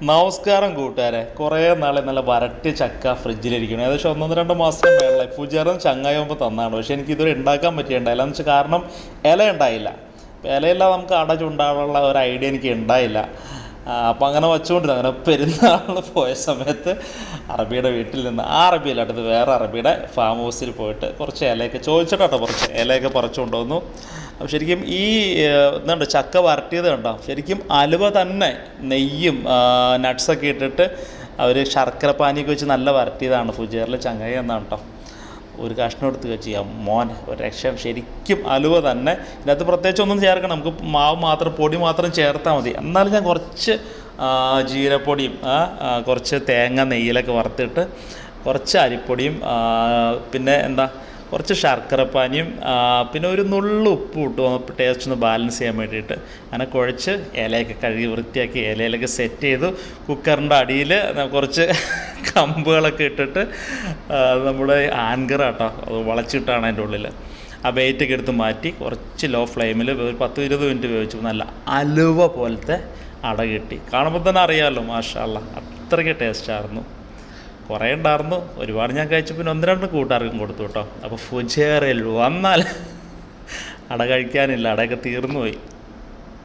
നമസ്കാരം കൂട്ടുകാരെ. കുറേ നാളെ നല്ല വരട്ടിയ ചക്ക ഫ്രിഡ്ജിലിരിക്കണം. ഏകദേശം 1-2 മാസം മേളായി. പൂജാരം ചങ്ങായാകുമ്പോൾ തന്നാണ്. പക്ഷേ എനിക്കിതുവരെ ഉണ്ടാക്കാൻ പറ്റിയിട്ടുണ്ടായില്ല. എന്ന് വെച്ചാൽ കാരണം ഇല ഉണ്ടായില്ല. ഇലയില്ലാതെ നമുക്ക് അട ചുണ്ടാകാനുള്ള ഒരു ഐഡിയ എനിക്ക് ഉണ്ടായില്ല. അപ്പം അങ്ങനെ വച്ചുകൊണ്ടിരുന്നു. അങ്ങനെ പെരുന്നാൾ പോയ സമയത്ത് അറബിയുടെ വീട്ടിൽ നിന്ന് അറബിയിൽ അടുത്ത് വേറെ അറബിയുടെ ഫാം ഹൗസിൽ പോയിട്ട് കുറച്ച് ഇലയൊക്കെ ചോദിച്ചിട്ടോ, കുറച്ച് ഇലയൊക്കെ പറിച്ചു കൊണ്ടുവന്നു. അപ്പോൾ ശരിക്കും ഈ എന്തുണ്ട് ചക്ക വരട്ടിയത് കണ്ടോ, ശരിക്കും അലുവ തന്നെ നെയ്യും നട്ട്സൊക്കെ ഇട്ടിട്ട് അവർ ശർക്കര പാനിയൊക്കെ വെച്ച് നല്ല വരട്ടിയതാണ്. ഫുജേറിൽ ചങ്ങായി എന്നാണ് കേട്ടോ. ഒരു കഷ്ണം എടുത്ത് വെച്ച് മോനെ ഒരു രക്ഷ. ശരിക്കും അലുവ തന്നെ. ഇതിനകത്ത് പ്രത്യേകിച്ച് ഒന്നും ചേർക്കണം, നമുക്ക് മാവ് മാത്രം പൊടി മാത്രം ചേർത്താൽ മതി. എന്നാലും ഞാൻ കുറച്ച് ജീരപ്പൊടിയും കുറച്ച് തേങ്ങ നെയ്യിലൊക്കെ വറുത്തിട്ട് കുറച്ച് അരിപ്പൊടിയും പിന്നെ കുറച്ച് ശർക്കരപ്പാനിയും പിന്നെ ഒരു നുള്ളു ഉപ്പ് ഇട്ടു ടേസ്റ്റ് ഒന്ന് ബാലൻസ് ചെയ്യാൻ വേണ്ടിയിട്ട് അങ്ങനെ കുഴച്ച് ഇലയൊക്കെ കഴുകി വൃത്തിയാക്കി ഇലയിലൊക്കെ സെറ്റ് ചെയ്തു. കുക്കറിൻ്റെ അടിയിൽ കുറച്ച് കമ്പുകളൊക്കെ ഇട്ടിട്ട് നമ്മുടെ ആങ്കർ കേട്ടോ, അത് വളച്ചിട്ടാണ് അതിൻ്റെ ഉള്ളിൽ. ആ വെയിറ്റൊക്കെ എടുത്ത് മാറ്റി കുറച്ച് ലോ ഫ്ലെയിമിൽ ഒരു 10-20 മിനിറ്റ് വേവിച്ചു. നല്ല അലുവ പോലത്തെ അട കിട്ടി. കാണുമ്പോൾ തന്നെ അറിയാമല്ലോ, മാഷാ അല്ലാ, അത്രയ്ക്ക് ടേസ്റ്റായിരുന്നു. കുറേ ഉണ്ടായിരുന്നു. ഒരുപാട് ഞാൻ കഴിച്ചു. പിന്നെ 1-2 കൂട്ടുകാർക്കും കൊടുത്തു കേട്ടോ. അപ്പോൾ ഫുജേറിൽ വന്നാൽ അട കഴിക്കാനില്ല, അടയൊക്കെ തീർന്നു പോയി.